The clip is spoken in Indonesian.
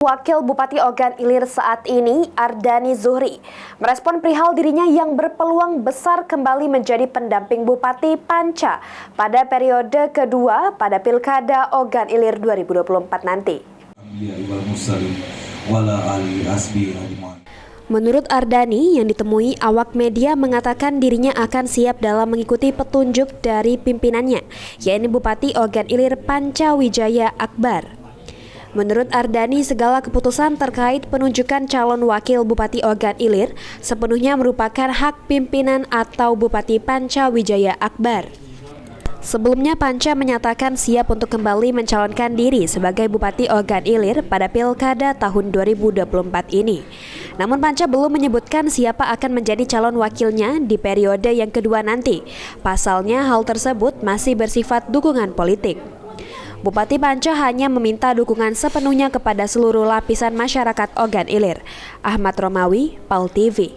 Wakil Bupati Ogan Ilir saat ini, Ardani Zuhri, merespon perihal dirinya yang berpeluang besar kembali menjadi pendamping Bupati Panca pada periode kedua pada Pilkada Ogan Ilir 2024 nanti. Menurut Ardani yang ditemui awak media mengatakan dirinya akan siap dalam mengikuti petunjuk dari pimpinannya, yaitu Bupati Ogan Ilir Panca Wijaya Akbar. Menurut Ardani, segala keputusan terkait penunjukan calon wakil Bupati Ogan Ilir sepenuhnya merupakan hak pimpinan atau Bupati Panca Wijaya Akbar. Sebelumnya Panca menyatakan siap untuk kembali mencalonkan diri sebagai Bupati Ogan Ilir pada Pilkada tahun 2024 ini. Namun Panca belum menyebutkan siapa akan menjadi calon wakilnya di periode yang kedua nanti. Pasalnya hal tersebut masih bersifat dukungan politik. Bupati Panca hanya meminta dukungan sepenuhnya kepada seluruh lapisan masyarakat Ogan Ilir. Ahmad Romawi, PAL TV.